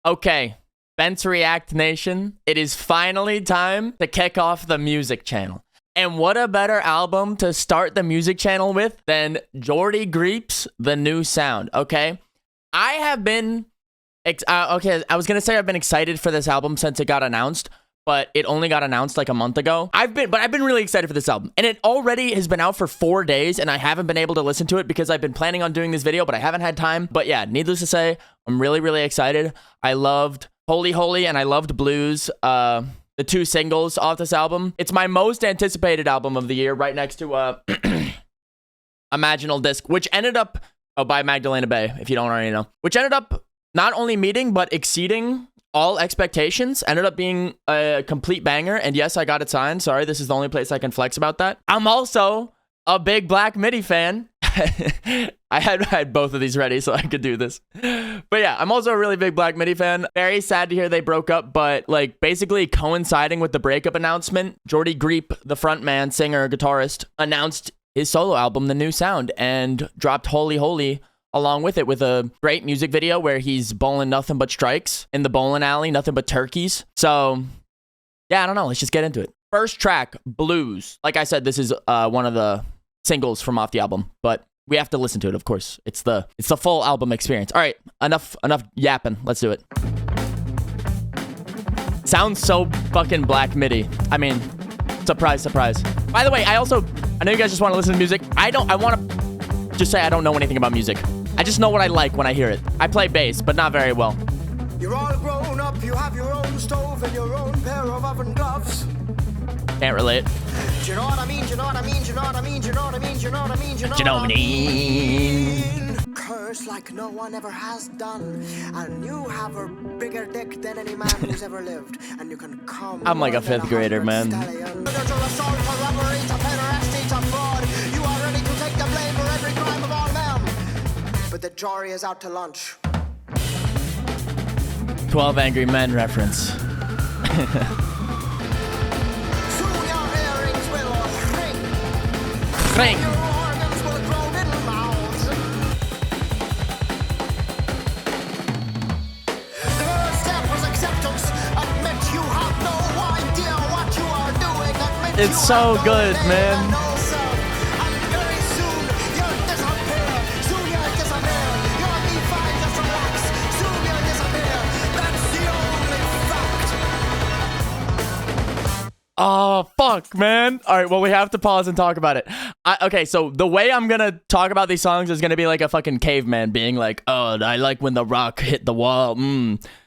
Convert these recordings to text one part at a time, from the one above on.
Okay, Bent's React Nation, it is finally time to kick off the music channel. And what a better album to start the music channel with than Geordie Greep's The New Sound, okay? I have been, I was gonna say I've been excited for this album since it got announced, but it only got announced like a month ago. I've been really excited for this album, and it already has been out for 4 days, and I haven't been able to listen to it because I've been planning on doing this video, but I haven't had time. But yeah, needless to say, I'm really, really excited. I loved Holy Holy, and I loved Blues, the two singles off this album. It's my most anticipated album of the year, right next to Imaginal Disc, which ended up, by Magdalena Bay, if you don't already know, which ended up not only meeting, but exceeding all expectations. Ended up being a complete banger, and yes, I got it signed. Sorry, this is the only place I can flex about that. I'm also a big Black Midi fan. I had both of these ready so I could do this. But yeah, I'm also a really big Black Midi fan. Very sad to hear they broke up, but like basically coinciding with the breakup announcement, Geordie Greep, the frontman, singer, guitarist, announced his solo album, The New Sound, and dropped Holy Holy along with it, with a great music video where he's bowling nothing but strikes in the bowling alley, nothing but turkeys. So yeah, I don't know. Let's just get into it. First track, Blues. Like I said, this is one of the singles from off the album, but we have to listen to it, of course. It's the full album experience. All right, enough yapping. Let's do it. Sounds so fucking Black Midi. I mean, surprise, surprise. By the way, I know you guys just want to listen to music. I want to just say I don't know anything about music. I just know what I like when I hear it. I play bass, but not very well. You're all grown up, you have your own stove and your own pair of oven gloves. Can't relate. Do you know what I mean? Do you know what I mean? Do you know what I mean? Do you know what I mean? Do you know what I mean? Do you know what I mean? Curse like no one ever has done, and you have a bigger dick than any man who's ever lived, and you can come. I'm like a 5th grader, man. You are ready to take the blame for every crime of all men, but the jury is out to lunch. 12 Angry Men reference. Ring. Your organs will grow little mouths. The first step was acceptance. Admit you have no idea what you are doing. Admit It's so good, man. And very soon you'll disappear. Soon you'll disappear. You'll be fine, just relax. Soon you'll disappear. That's the only fact. Oh, fuck, man. All right, well, we have to pause and talk about it. Okay, so the way I'm gonna talk about these songs is gonna be like a fucking caveman being like, oh, I like when the rock hit the wall.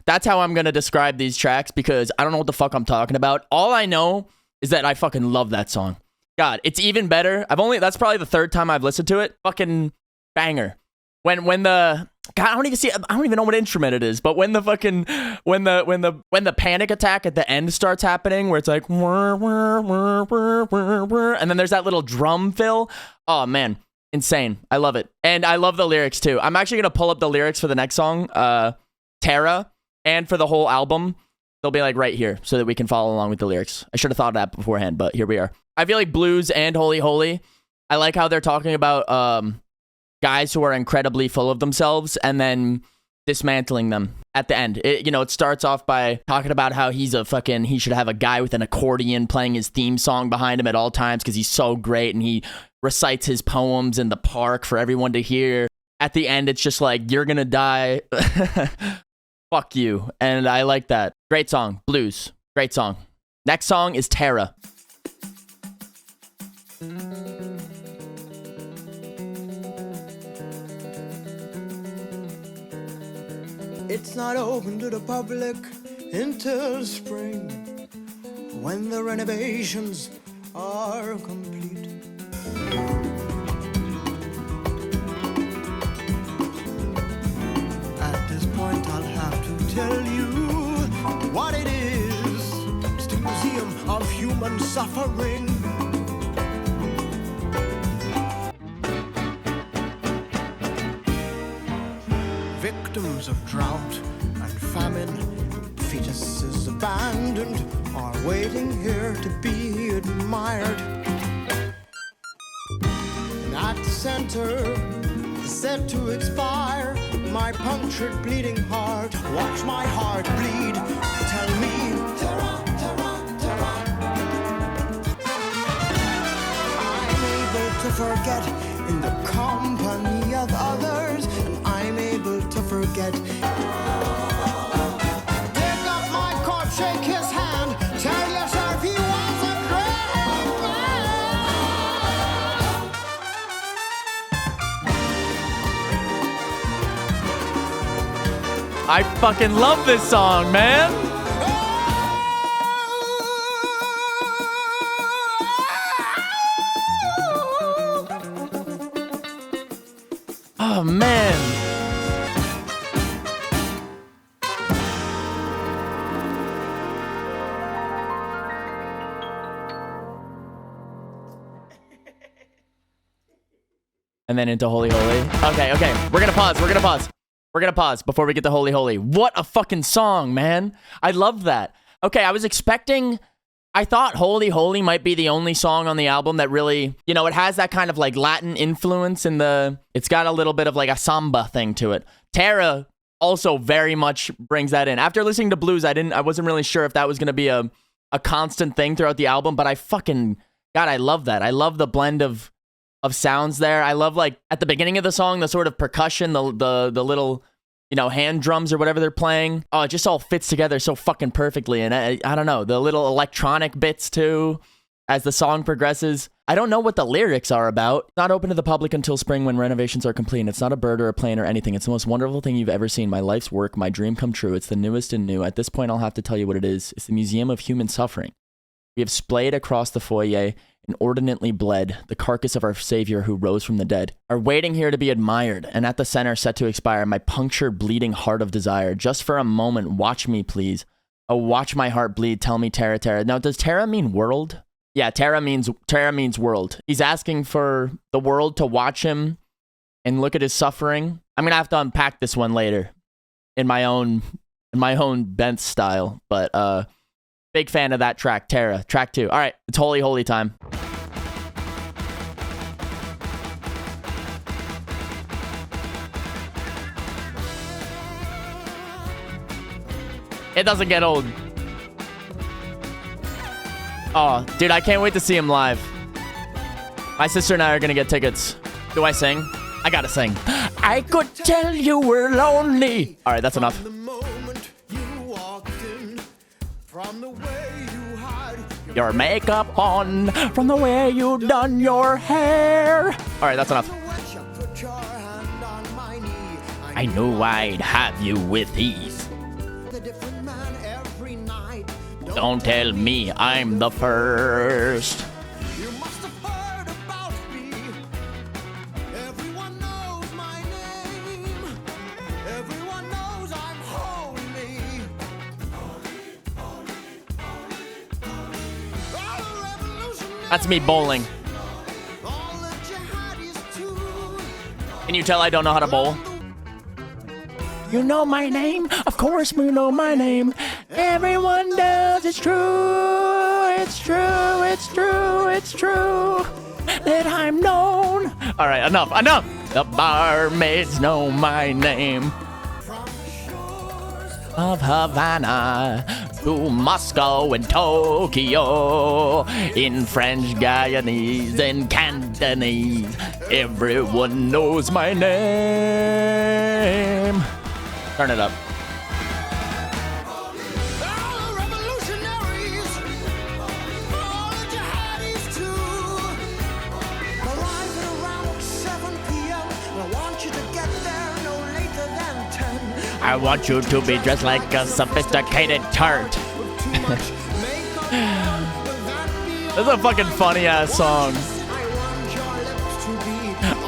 That's how I'm gonna describe these tracks, because I don't know what the fuck I'm talking about. All I know is that I fucking love that song. God, it's even better. That's probably the 3rd time I've listened to it. Fucking banger. When the God, I don't even know what instrument it is, but when the fucking when the panic attack at the end starts happening, where it's like whir, whir, whir, whir, whir, whir, and then there's that little drum fill. Oh man, insane. I love it. And I love the lyrics too. I'm actually gonna pull up the lyrics for the next song, Tera, and for the whole album. They'll be like right here so that we can follow along with the lyrics. I should have thought of that beforehand, but here we are. I feel like Blues and Holy Holy, I like how they're talking about guys who are incredibly full of themselves and then dismantling them at the end. It starts off by talking about how he should have a guy with an accordion playing his theme song behind him at all times because he's so great, and he recites his poems in the park for everyone to hear. At the end, it's just like, you're gonna die. Fuck you. And I like that. Great song. Blues. Great song. Next song is Tera. It's not open to the public until spring, when the renovations are complete. At this point, I'll have to tell you what it is. It's the Museum of Human Suffering. Victims of drought and famine, fetuses abandoned, are waiting here to be admired. And at the center, set to expire, my punctured, bleeding heart. Watch my heart bleed. Tell me, Tera, Tera, Tera. I'm able to forget in the company of others, and I'm able to forget. Dig up my corpse, shake his hand. Tell yourself he was a great man. I fucking love this song, man. Oh, man. And then into Holy Holy. Okay. We're gonna pause before we get to Holy Holy. What a fucking song, man. I love that. Okay, I thought Holy Holy might be the only song on the album that really, you know, it has that kind of like Latin influence it's got a little bit of like a samba thing to it. Tera also very much brings that in. After listening to Blues, I wasn't really sure if that was gonna be a constant thing throughout the album, but I love that. I love the blend of sounds there. I love, like, at the beginning of the song, the sort of percussion, the little, you know, hand drums or whatever they're playing. Oh, it just all fits together so fucking perfectly. And I don't know, the little electronic bits too, as the song progresses. I don't know what the lyrics are about. Not open to the public until spring when renovations are complete. And it's not a bird or a plane or anything. It's the most wonderful thing you've ever seen. My life's work, my dream come true. It's the newest and new. At this point, I'll have to tell you what it is. It's the Museum of Human Suffering. We have splayed across the foyer, inordinately bled, the carcass of our Savior who rose from the dead, are waiting here to be admired, and at the center set to expire, my punctured, bleeding heart of desire. Just for a moment, watch me, please. Oh, watch my heart bleed, tell me Tera, Tera. Now, does Tera mean world? Yeah, Tera means world. He's asking for the world to watch him and look at his suffering. I'm gonna have to unpack this one later in my own bent style, but big fan of that track, Tera. Track 2. All right, it's Holy Holy time. It doesn't get old. Oh, dude, I can't wait to see him live. My sister and I are gonna get tickets. Do I sing? I gotta sing. I could tell you were lonely. All right, that's enough. From the way you hide your makeup on, from the way you done your hair. All right, that's enough. I knew I'd have you with ease. Don't tell me I'm the first. You must have heard about me. Everyone knows my name. Everyone knows I'm holy. That's me bowling. Can you tell I don't know how to bowl? You know my name? Of course we know my name. Everyone does. It's true. It's true. It's true. It's true that I'm known. All right, enough. The barmaids know my name. Of Havana to Moscow and Tokyo, in French Guyanese and Cantonese, everyone knows my name. Turn it up. I want you to be dressed like a sophisticated tart. This is a fucking funny ass song.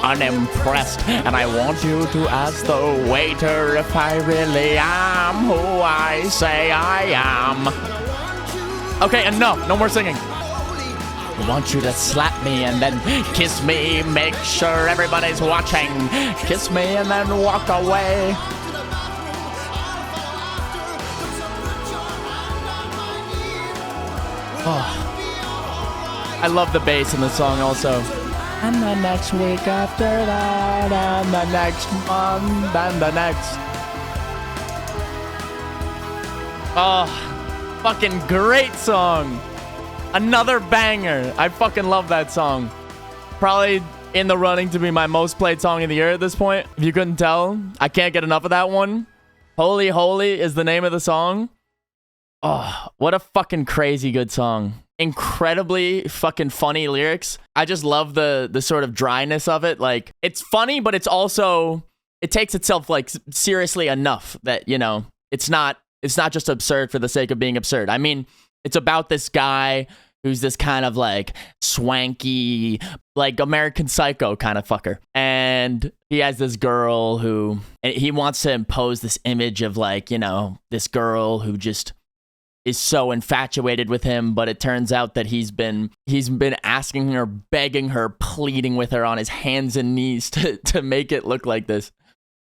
Unimpressed, and I want you to ask the waiter if I really am who I say I am. Okay, enough. No more singing. I want you to slap me and then kiss me. Make sure everybody's watching. Kiss me and then walk away. Oh. I love the bass in the song also. And the next week after that, and the next month, and the next. Oh, fucking great song. Another banger. I fucking love that song. Probably in the running to be my most played song of the year at this point. If you couldn't tell, I can't get enough of that one. Holy Holy is the name of the song. Oh, what a fucking crazy good song. Incredibly fucking funny lyrics. I just love the sort of dryness of it. Like, it's funny, but it's also, it takes itself like seriously enough that, you know, it's not just absurd for the sake of being absurd. I mean, it's about this guy who's this kind of like swanky, like American Psycho kind of fucker. And he has this girl who, and he wants to impose this image of like, you know, this girl who just is so infatuated with him, but it turns out that he's been asking her, begging her, pleading with her on his hands and knees to make it look like this.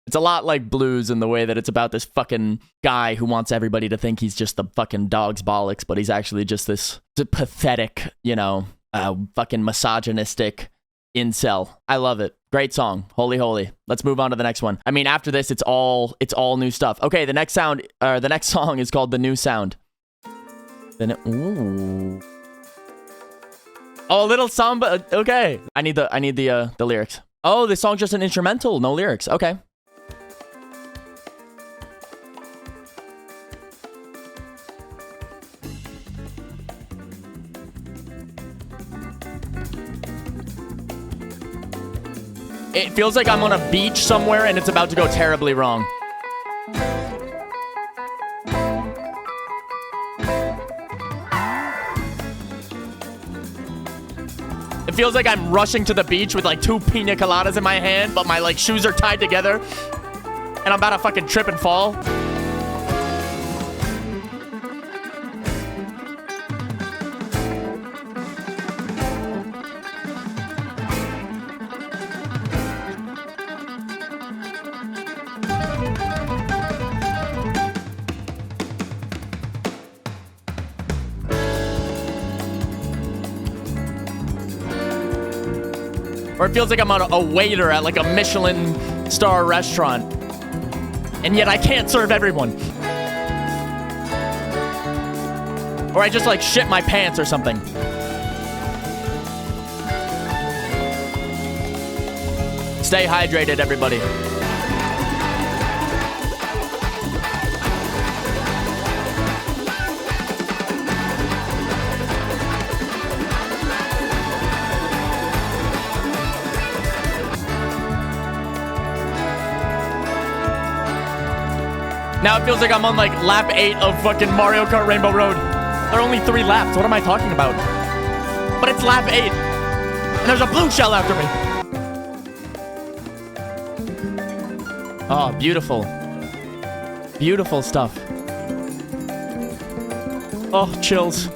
It's a lot like Blues in the way that it's about this fucking guy who wants everybody to think he's just the fucking dog's bollocks, but he's actually just this pathetic, you know, fucking misogynistic incel. I love it. Great song. Holy Holy. Let's move on to the next one. I mean, after this, it's all new stuff. Okay, the next song is called The New Sound. Then ooh. Oh, a little samba. Okay. I need the lyrics. Oh, this song's just an instrumental, no lyrics. Okay. It feels like I'm on a beach somewhere and it's about to go terribly wrong. It feels like I'm rushing to the beach with like 2 pina coladas in my hand, but my like shoes are tied together and I'm about to fucking trip and fall. Or it feels like I'm a waiter at like a Michelin star restaurant. And yet I can't serve everyone. Or I just like shit my pants or something. Stay hydrated, everybody. Now it feels like I'm on like lap 8 of fucking Mario Kart Rainbow Road. There are only 3 laps. What am I talking about? But it's lap 8. And there's a blue shell after me. Oh, beautiful. Beautiful stuff. Oh, chills.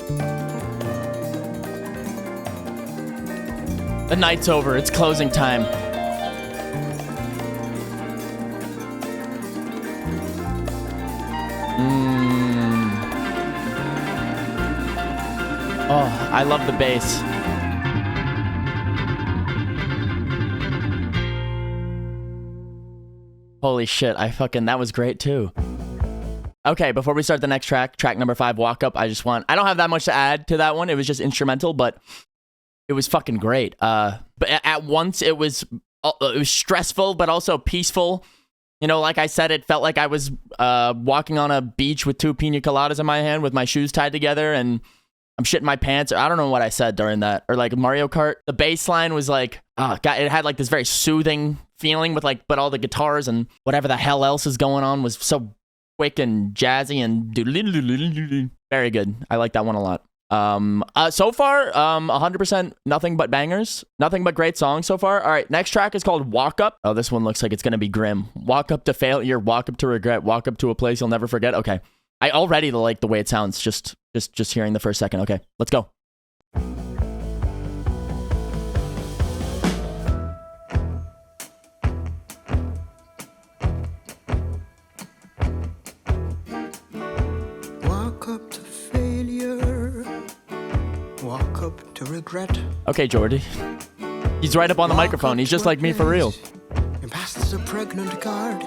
The night's over. It's closing time. Oh, I love the bass. Holy shit, that was great too. Okay, before we start the next track number 5, Walk Up, I don't have that much to add to that one. It was just instrumental, but it was fucking great. But at once it was stressful, but also peaceful. You know, like I said, it felt like I was walking on a beach with 2 pina coladas in my hand with my shoes tied together and I'm shitting my pants. Or I don't know what I said during that. Or like Mario Kart. The bass line was like, it had like this very soothing feeling with like, but all the guitars and whatever the hell else is going on was so quick and jazzy and very good. I like that one a lot. So far, 100% nothing but bangers, nothing but great songs so far. All right, next track is called Walk Up. Oh, this one looks like it's gonna be grim. Walk up to failure, walk up to regret, walk up to a place you'll never forget. Okay, I already like the way it sounds. Just hearing the first second. Okay, let's go. Walk up to failure, walk up to regret. Okay, Geordie. He's right up on the microphone. He's just like me for real. And passes a pregnant guard.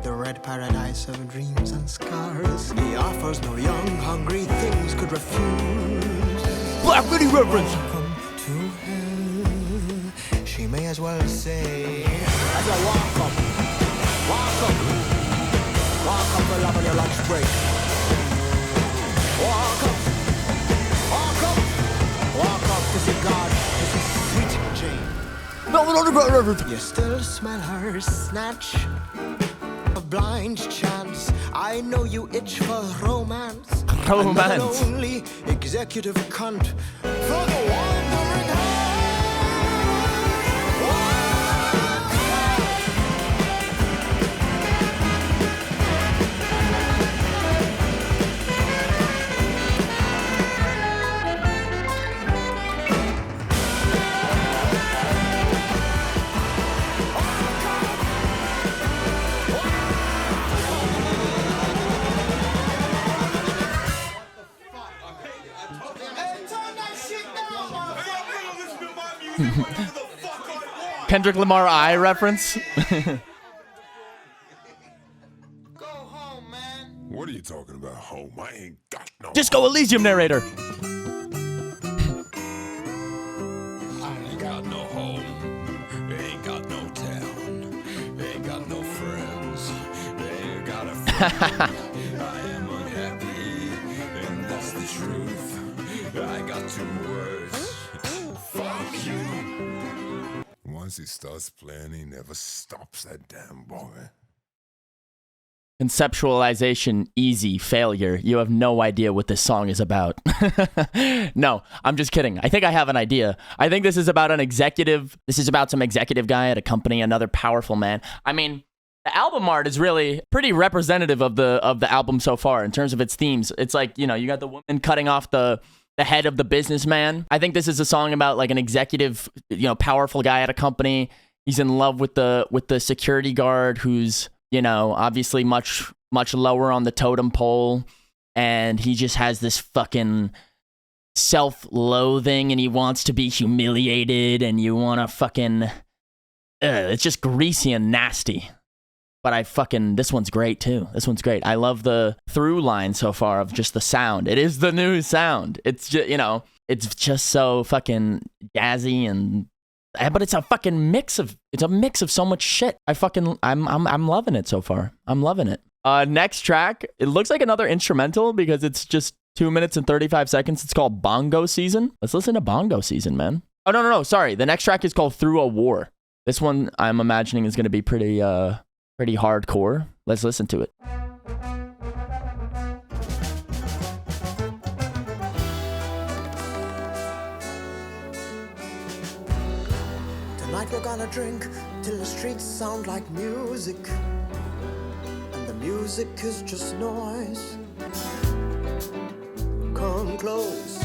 The red paradise of dreams and scars. He offers no young, hungry things could refuse. Black Beauty reference. Welcome to hell. She may as well say, as I walk up, for love on your lunch break. Walk up to see God, to see sweet Jane. No. You still smell her snatch. A blind chance. I know you itch for romance. Romance. I'm the only executive cunt for the wandering heart. Kendrick Lamar eye reference. Go home, man. What are you talking about, home? I ain't got no. Disco Elysium narrator. I ain't got no home. Ain't got no town. Ain't got no friends. Ain't got a friend. I am unhappy, and that's the truth. I got 2 words. Fuck you. Once he starts playing, he never stops, that damn boy. Conceptualization, easy, failure. You have no idea what this song is about. No, I'm just kidding. I think I have an idea. I think this is about an executive. This is about some executive guy at a company, another powerful man. I mean, the album art is really pretty representative of the album so far in terms of its themes. It's like, you know, you got the woman cutting off the head of the businessman. I think this is a song about like an executive, you know, powerful guy at a company. He's in love with the security guard who's, you know, obviously much lower on the totem pole, and he just has this fucking self-loathing and he wants to be humiliated, and you want to fucking it's just greasy and nasty. But this one's great too. This one's great. I love the through line so far of just the sound. It is the new sound. It's just, you know, it's just so fucking jazzy but it's a fucking mix of so much shit. I'm loving it so far. I'm loving it. Next track, it looks like another instrumental because it's just 2 minutes and 35 seconds. It's called Bongo Season. Let's listen to Bongo Season, man. Oh, no. Sorry. The next track is called Through a War. This one I'm imagining is going to be pretty hardcore. Let's listen to it. Tonight we're gonna drink till the streets sound like music, and the music is just noise. Come close,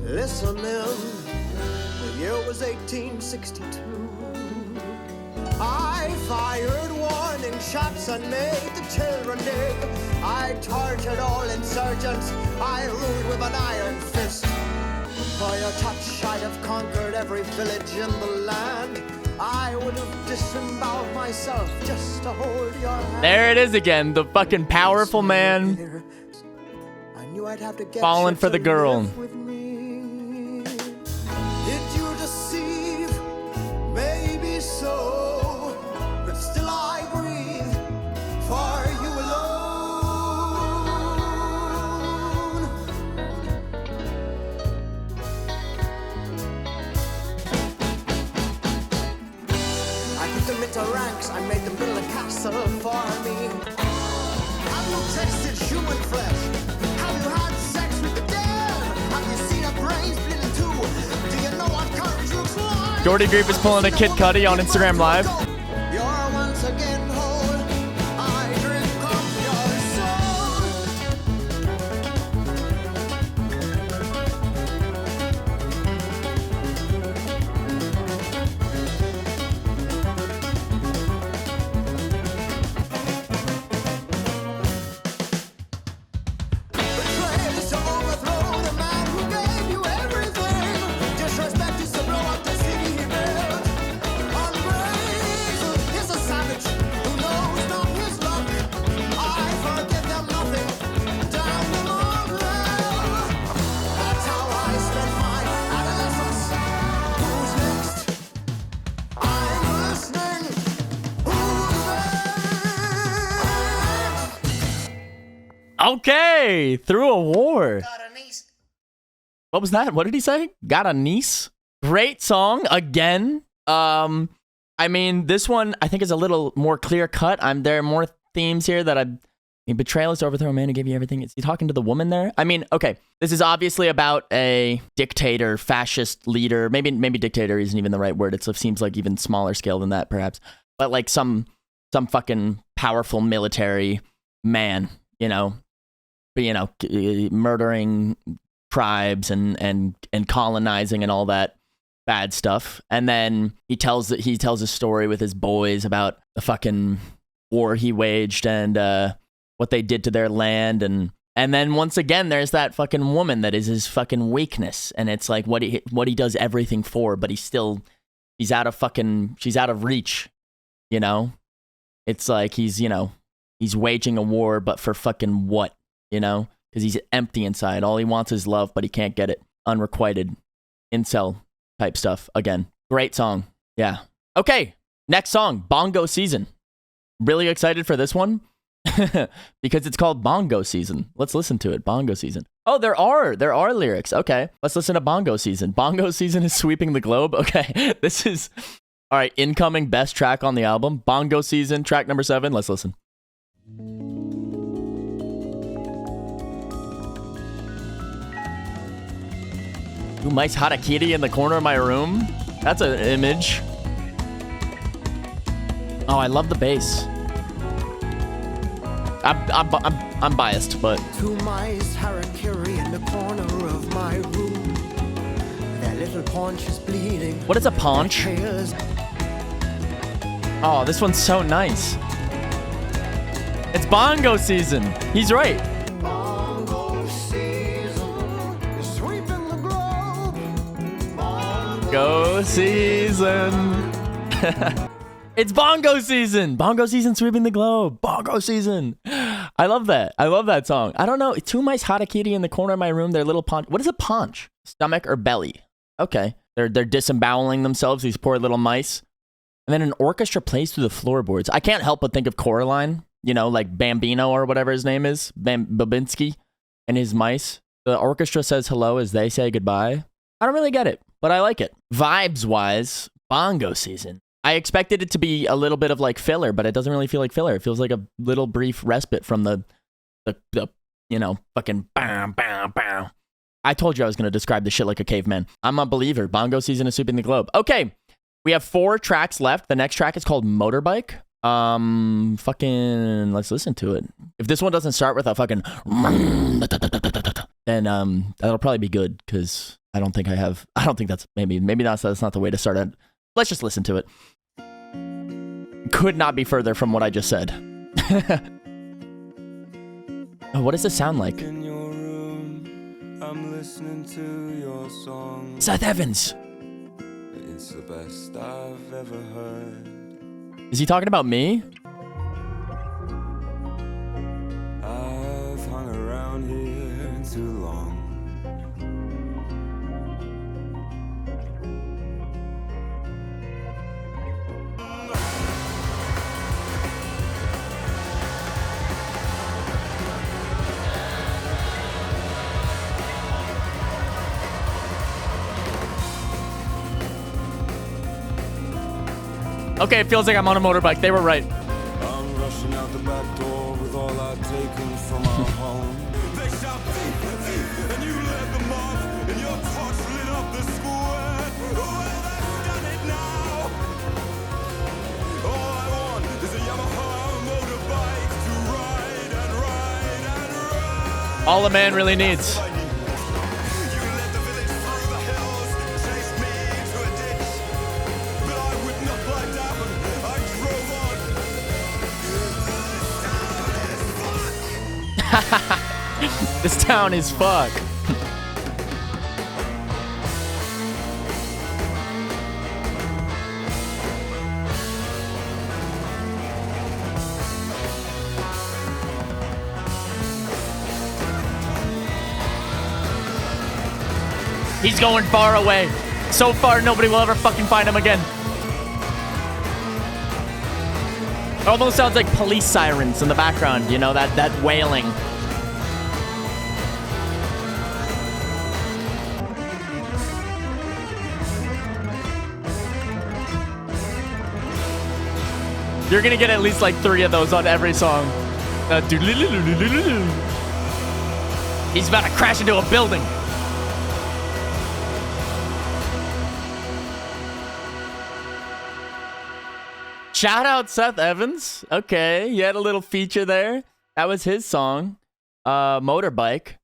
listen in. The year was 1862. I fired warning shots and made the children dig. I tortured all insurgents. I ruled with an iron fist. For your touch, I'd have conquered every village in the land. I would have disemboweled myself just to hold your hand. There it is again, the fucking powerful man I knew I'd have to get falling you for to the girl. live with me. Did you deceive? Maybe so, but still I breathe for you alone. I put them into ranks, I made them build a castle for me. Have you tasted human flesh? Have you had sex with the dead? Have you seen a brain split in two? Do you know what courage looks like? Geordie Greep is pulling a Kid Cudi on Instagram Live. You're once again whole. I drink up your Betrayal is to overthrow the man who gave you everything. Disrespect is to blow up the city Okay, through a war. What was that? What did he say? Got a niece? Great song again. I mean, this one I think is a little more clear cut. There are more themes here that betrayal is to overthrow a man who gave you everything. Is he talking to the woman there? I mean, okay, this is obviously about a dictator, fascist leader. Maybe dictator isn't even the right word. It seems like even smaller scale than that, perhaps. But like some fucking powerful military man, murdering tribes and colonizing and all that bad stuff. And then he tells a story with his boys about the fucking war he waged and what they did to their land. And then once again, there's that fucking woman that is his fucking weakness. And it's like what he does everything for, but she's out of reach, It's like he's waging a war, but for fucking what, Because he's empty inside. All he wants is love, but he can't get it. Unrequited. Incel type stuff. Again, great song. Yeah. Okay, next song, Bongo Season. Really excited for this one because it's called Bongo Season. Let's listen to it. Bongo Season. Oh, there are lyrics. Okay, let's listen to Bongo Season. Bongo Season is sweeping the globe. Okay, this is all right. Incoming best track on the album, Bongo Season, track number 7. Let's listen. Ooh, nice harakiri in the corner of my room. That's an image. Oh, I love the bass. I'm biased, but To my harakiri in the corner of my room. Their little paunch is bleeding. What is a paunch? Oh, this one's so nice. It's Bongo Season. He's right. Bongo season is sweeping the globe. Bongo Season. It's Bongo Season. Bongo Season sweeping the globe. Bongo Season. I love that. I love that song. I don't know. Two mice harakiri in the corner of my room. Their little paunch. What is a paunch? Stomach or belly? Okay. They're disemboweling themselves, these poor little mice. And then an orchestra plays through the floorboards. I can't help but think of Coraline, like Bambino or whatever his name is, Babinski and his mice. The orchestra says hello as they say goodbye. I don't really get it, but I like it. Vibes-wise, Bongo Season. I expected it to be a little bit of like filler, but it doesn't really feel like filler. It feels like a little brief respite from the fucking bam, bam, bam. I told you I was going to describe this shit like a caveman. I'm a believer. Bongo Season is sweeping the globe. Okay, we have 4 tracks left. The next track is called Motorbike. Let's listen to it. If this one doesn't start with a fucking then that'll probably be good because I don't think that's maybe that's not the way to start it. Let's just listen to it. Could not be further from what I just said. Oh, what does this sound like? In your room, I'm listening to your song. Seth Evans. It's the best I've ever heard. Is he talking about me? I've hung around here too long. Okay, it feels like I'm on a motorbike. They were right. I'm rushing out the back door with all I've taken from our home. They shout thief, thief, and you led them off, and your torch lit up the square. Well, they've done it now. All I want is a Yamaha motorbike to ride and ride and ride. All a man really needs. You led the village through the hills, chased me into a ditch, but I would not lie down. I drove on. This town is fuck. He's going far away. So far, nobody will ever fucking find him again. It almost sounds like police sirens in the background, that wailing. You're gonna get at least like 3 of those on every song. He's about to crash into a building. Shout out Seth Evans. Okay, he had a little feature there. That was his song, Motorbike.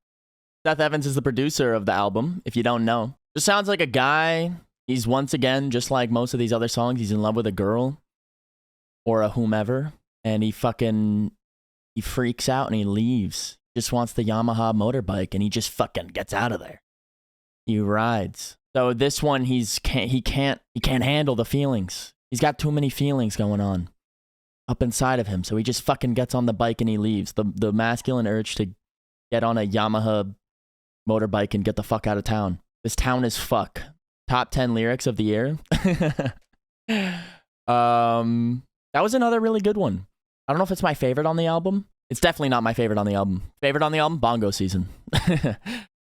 Seth Evans is the producer of the album, if you don't know. Just sounds like a guy. He's once again, just like most of these other songs, he's in love with a girl or a whomever, and he freaks out and he leaves. Just wants the Yamaha motorbike, and he just fucking gets out of there. He rides. So this one, he can't handle the feelings. He's got too many feelings going on up inside of him, so he just fucking gets on the bike and he leaves. The masculine urge to get on a Yamaha motorbike and get the fuck out of town. This town is fuck. Top 10 lyrics of the year. That was another really good one. I don't know if it's my favorite on the album. It's definitely not my favorite on the album. Favorite on the album? Bongo Season.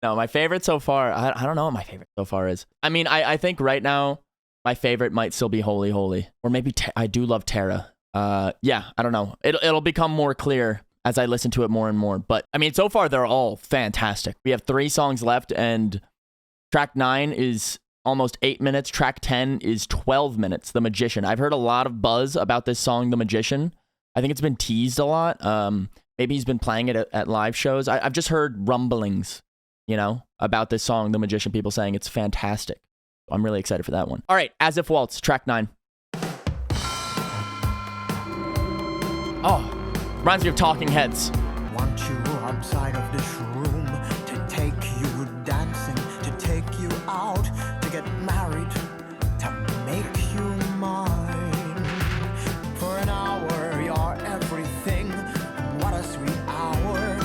No, my favorite so far, I don't know what my favorite so far is. I mean, I think right now, my favorite might still be Holy Holy. Or maybe I do love Tera. Yeah, I don't know. It'll become more clear as I listen to it more and more. But, I mean, so far, they're all fantastic. We have 3 songs left, and track 9 is almost 8 minutes. Track 10 is 12 minutes, The Magician. I've heard a lot of buzz about this song, The Magician. I think it's been teased a lot. Maybe he's been playing it at live shows. I've just heard rumblings, you know, about this song, The Magician, people saying it's fantastic. I'm really excited for that one. All right, As If Waltz, track 9. Oh, reminds me of Talking Heads. Want you outside of this room to take you dancing, to take you out, to get married, to make you mine. For an hour, you're everything. What a sweet hour.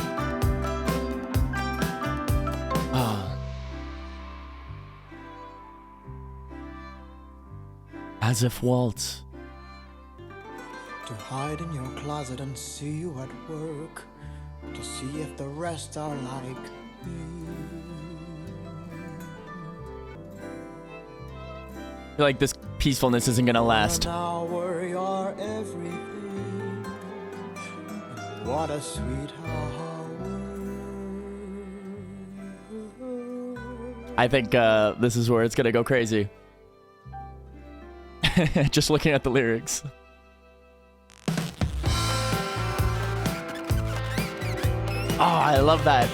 As If Waltz. To hide in your closet and see you at work, to see if the rest are like me. I feel like this peacefulness isn't gonna last. For an hour, you're everything. What a sweet hour. I think this is where it's gonna go crazy. Just looking at the lyrics. Oh, I love that.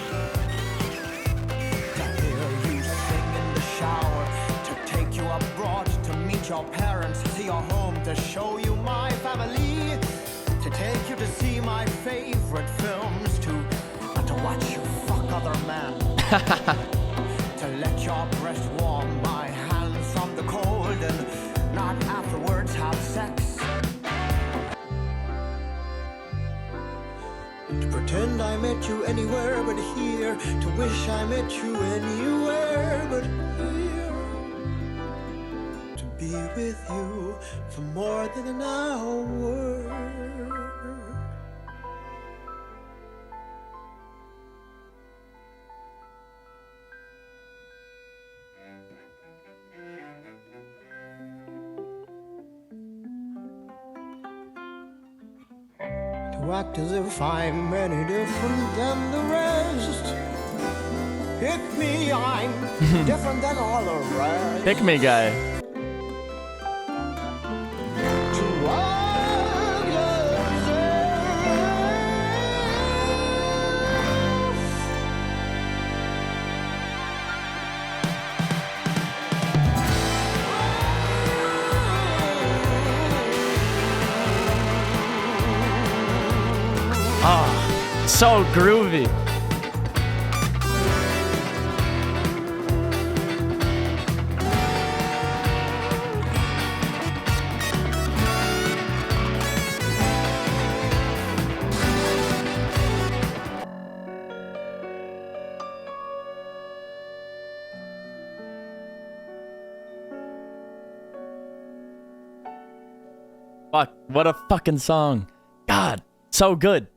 To hear you sing in the shower, to take you abroad, to meet your parents, see your home, to show you my family, to take you to see my favorite films, and to watch you fuck other men, to let your breast warm my hands from the cold, and not afterwards have sex. To pretend I met you anywhere but here, to wish I met you anywhere but here, to be with you for more than an hour. To act as if I'm any different than the rest. Pick me, I'm different than all the rest. Pick me, guy. To act as Oh, so groovy. Fuck, what a fucking song. God, so good.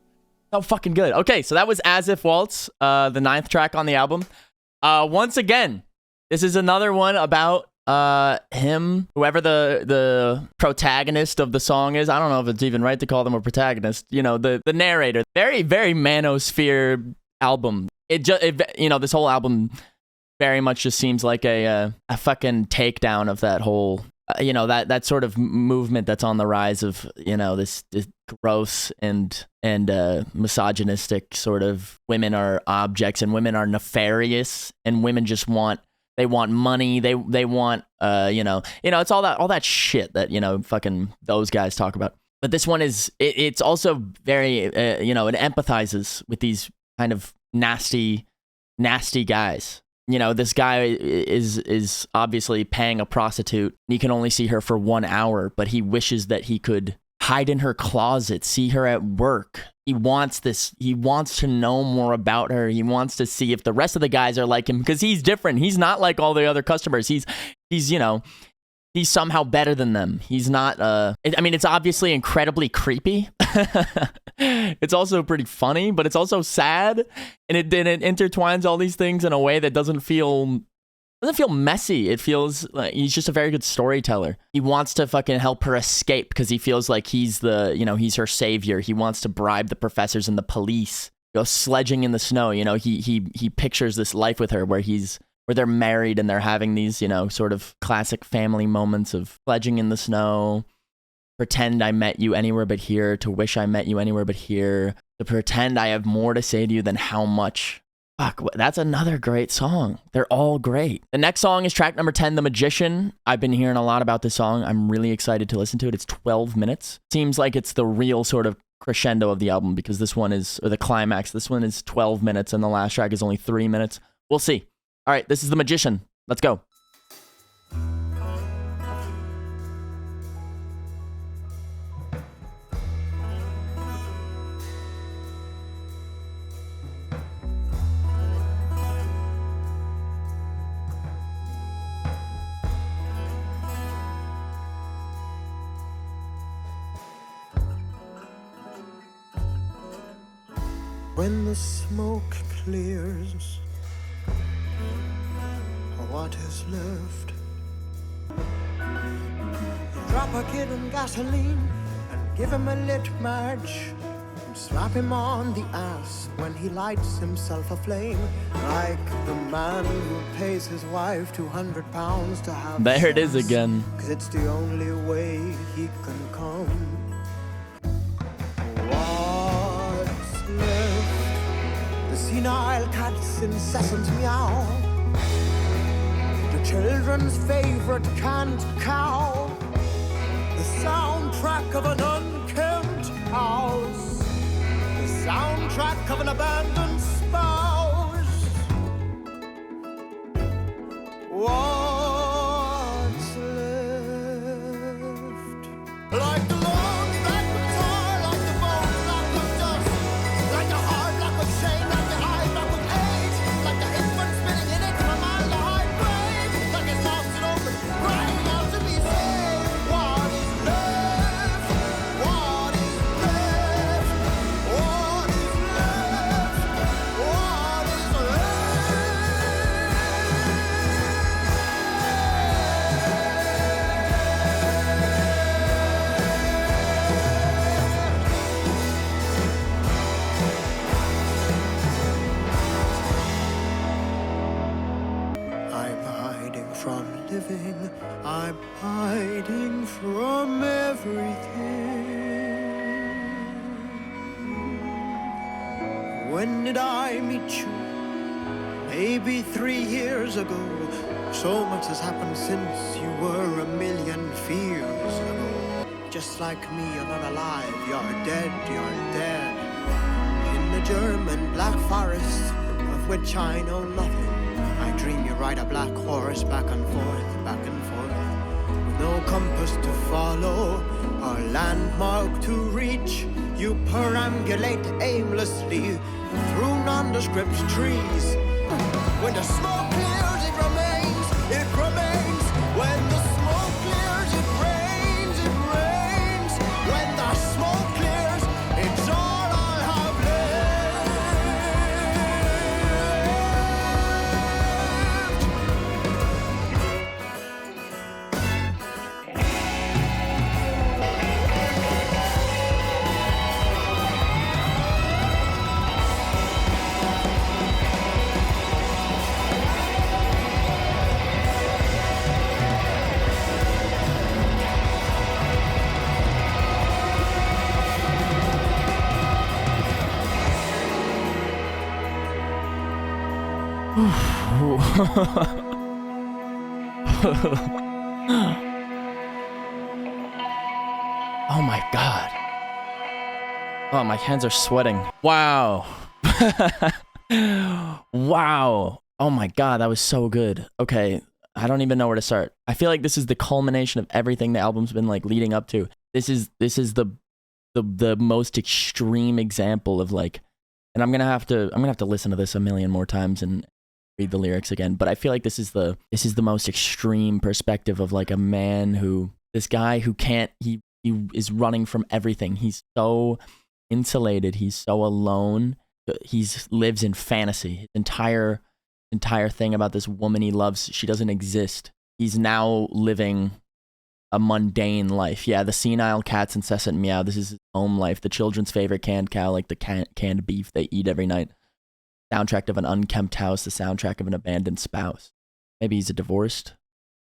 So fucking good. Okay, so that was As If Waltz, the 9th track on the album. Once again, this is another one about him, whoever the protagonist of the song is. I don't know if it's even right to call them a protagonist. You know, the narrator. Very, very manosphere album. This whole album very much just seems like a fucking takedown of that whole, that sort of movement that's on the rise of, this gross and misogynistic sort of women are objects and women are nefarious and women just want money. They want, it's all that shit that, fucking those guys talk about. But this one it's also very, it empathizes with these kind of nasty guys. This guy is obviously paying a prostitute. He can only see her for 1 hour, but he wishes that he could hide in her closet, see her at work. He wants this. He wants to know more about her. He wants to see if the rest of the guys are like him because he's different. He's not like all the other customers. He's somehow better than them. He's not, it's obviously incredibly creepy. It's also pretty funny, but it's also sad. And it intertwines all these things in a way that doesn't feel messy. It feels like he's just a very good storyteller. He wants to fucking help her escape because he feels like he's he's her savior. He wants to bribe the professors and the police. Go sledging in the snow. He pictures this life with her where they're married and they're having these, sort of classic family moments of sledging in the snow, pretend I met you anywhere but here, to wish I met you anywhere but here, to pretend I have more to say to you than how much. Fuck, that's another great song. They're all great. The next song is track number 10, The Magician. I've been hearing a lot about this song. I'm really excited to listen to it. It's 12 minutes. Seems like it's the real sort of crescendo of the album because this one is, or the climax, this one is 12 minutes and the last track is only 3 minutes. We'll see. All right, this is The Magician. Let's go. When the smoke clears, what is left? Drop a kid in gasoline and give him a lit match and slap him on the ass when he lights himself aflame, like the man who pays his wife £200 to have there it is sex, again. 'cause it's the only way he can come. What's left? The senile cat's incessant meow, the children's favorite canned cow, the soundtrack of an unkempt house, the soundtrack of an abandoned spouse. What's left? Like the long black tar, like the bones black with dust, like the heart black with shame, like the eye black with age, like the infant spinning in its formaldehyde grave, like his mouth's open, crying out to be saved. What is left? What is left? What is left? What is I'm hiding from living, I'm hiding from everything. When did I meet you? Maybe 3 years ago. So much has happened since you were a million fears ago. Just like me, you're not alive, you're dead, you're dead. In the German Black Forest, of which I know nothing, I dream you ride a black horse back and forth, with no compass to follow or landmark to reach. You perambulate aimlessly through nondescript trees. When the smoke clears, it remains, it remains. When the smoke clears, it rains, it rains. When the smoke clears, it's all I have left. Oh my god. Oh, my hands are sweating. Wow. Wow. Oh my god, that was so good. Okay, I don't even know where to start. I feel like this is the culmination of everything the album's been like leading up to. This is the most extreme example of like, and I'm gonna have to listen to this a million more times and read the lyrics again. But I feel like this is the most extreme perspective of like a man who, this guy who can't, he is running from everything. He's so insulated. He's so alone. He lives in fantasy. His entire thing about this woman he loves, she doesn't exist. He's now living a mundane life. Yeah, the senile cat's incessant meow. This is his home life. The children's favorite canned cow, like the canned beef they eat every night. Soundtrack of an unkempt house. The soundtrack of an abandoned spouse. Maybe he's divorced.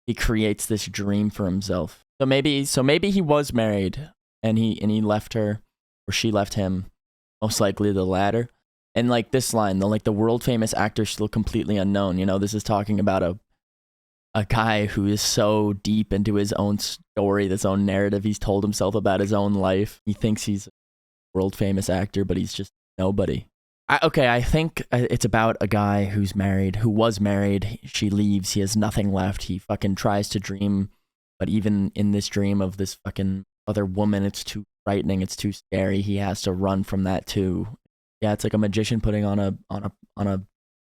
He creates this dream for himself. So maybe he was married and he left her, or she left him. Most likely the latter. And like this line, the world famous actor still completely unknown. You know, this is talking about a guy who is so deep into his own story, this own narrative he's told himself about his own life. He thinks he's a world famous actor, but he's just nobody. I think it's about a guy who was married. She leaves. He has nothing left. He fucking tries to dream, but even in this dream of this fucking other woman, it's too frightening. It's too scary. He has to run from that too. Yeah, it's like a magician putting on a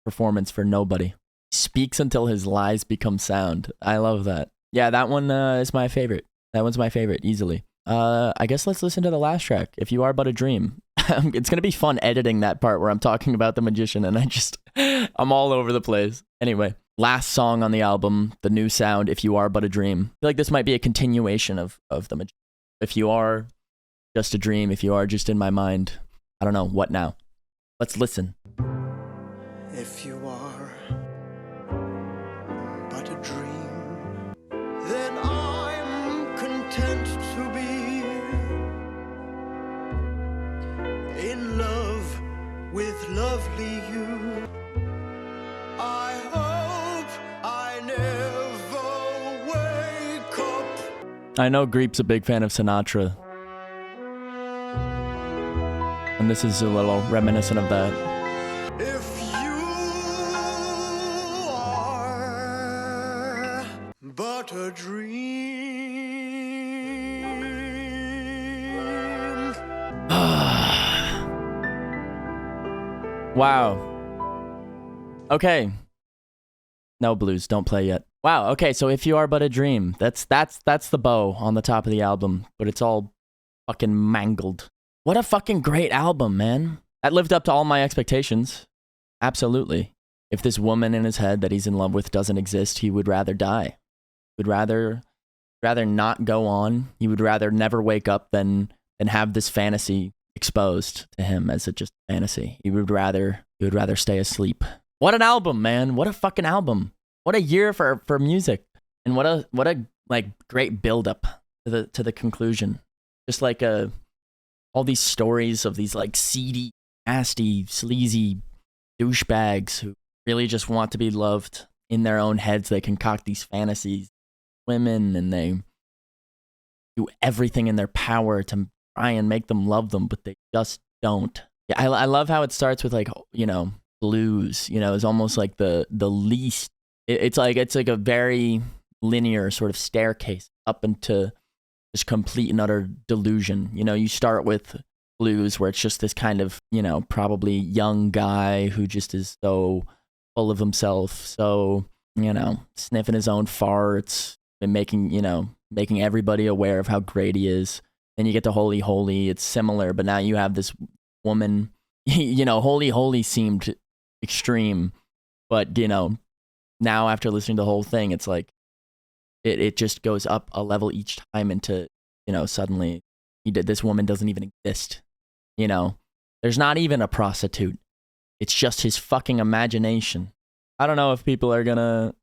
performance for nobody. Speaks until his lies become sound. I love that. Yeah, that one is my favorite. That one's my favorite, easily. I guess let's listen to the last track, If You Are But a Dream. It's going to be fun editing that part where I'm talking about the magician and I'm all over the place. Anyway, last song on the album, the new sound, If You Are But a Dream. I feel like this might be a continuation of the magician. If you are just a dream, if you are just in my mind, I don't know, what now? Let's listen. If you are but a dream, then I'm content to be in love with lovely you. I hope I never wake up. I know Greep's a big fan of Sinatra. And this is a little reminiscent of that. If you are but a dream. Wow. Okay. No, blues, don't play yet. Wow, okay, so If You Are But a Dream. That's the bow on the top of the album, but it's all fucking mangled. What a fucking great album, man. That lived up to all my expectations. Absolutely. If this woman in his head that he's in love with doesn't exist, he would rather die. He would rather not go on. He would rather never wake up than have this fantasy exposed to him as just fantasy. He would rather stay asleep. What an album, man. What a fucking album. What a year for music. And what a like great build up to the conclusion. Just like all these stories of these like seedy, nasty, sleazy douchebags who really just want to be loved in their own heads. They concoct these fantasies, women, and they do everything in their power to try and make them love them, but they just don't. Yeah, I love how it starts with like, you know, blues. You know, it's almost like the least. It's like a very linear sort of staircase up into just complete and utter delusion. You know, you start with blues where it's just this kind of, you know, probably young guy who just is so full of himself, so, you know, sniffing his own farts and making everybody aware of how great he is. Then you get to Holy Holy, it's similar, but now you have this woman, you know, Holy Holy seemed extreme, but, you know, now after listening to the whole thing, it's like, it just goes up a level each time into, you know, suddenly this woman doesn't even exist. You know, there's not even a prostitute. It's just his fucking imagination. I don't know if people are gonna,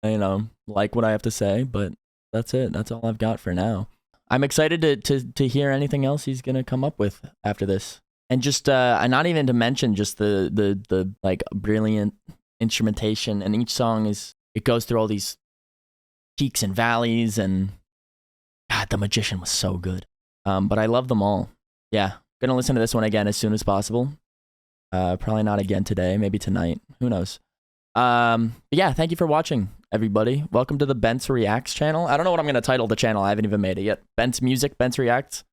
you know, like what I have to say, but that's it. That's all I've got for now. I'm excited to hear anything else he's gonna come up with after this. And just, not even to mention just the like brilliant instrumentation, and each song it goes through all these peaks and valleys, and God, The Magician was so good. But I love them all. Yeah, gonna listen to this one again as soon as possible. Probably not again today, maybe tonight. Who knows? But yeah, thank you for watching, everybody. Welcome to the Bent's Reacts channel. I don't know what I'm gonna title the channel. I haven't even made it yet. Bent's Music, Bent's Reacts.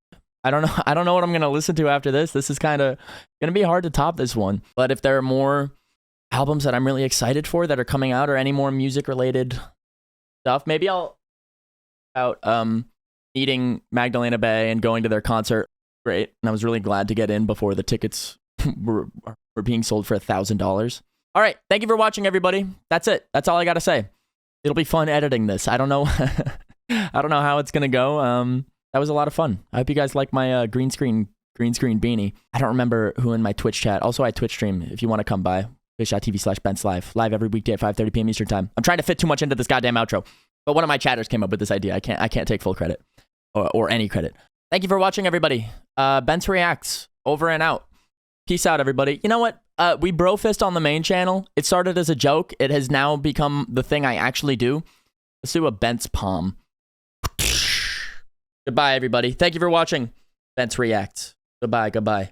I don't know what I'm gonna listen to after this. This is kind of gonna be hard to top this one. But if there are more albums that I'm really excited for that are coming out, or any more music related stuff, maybe I'll meeting Magdalena Bay and going to their concert. Great, and I was really glad to get in before the tickets were being sold for $1,000. All right, thank you for watching, everybody. That's it. That's all I gotta say. It'll be fun editing this. I don't know. I don't know how it's gonna go. That was a lot of fun. I hope you guys like my green screen beanie. I don't remember who in my Twitch chat. Also, I Twitch stream if you want to come by. Twitch.tv/BentsLive. Live every weekday at 5:30 p.m. Eastern time. I'm trying to fit too much into this goddamn outro, but one of my chatters came up with this idea. I can't take full credit or any credit. Thank you for watching, everybody. Bent's Reacts, over and out. Peace out, everybody. You know what? We brofist on the main channel. It started as a joke. It has now become the thing I actually do. Let's do a Bent's palm. Goodbye, everybody. Thank you for watching Bent's Reacts. Goodbye.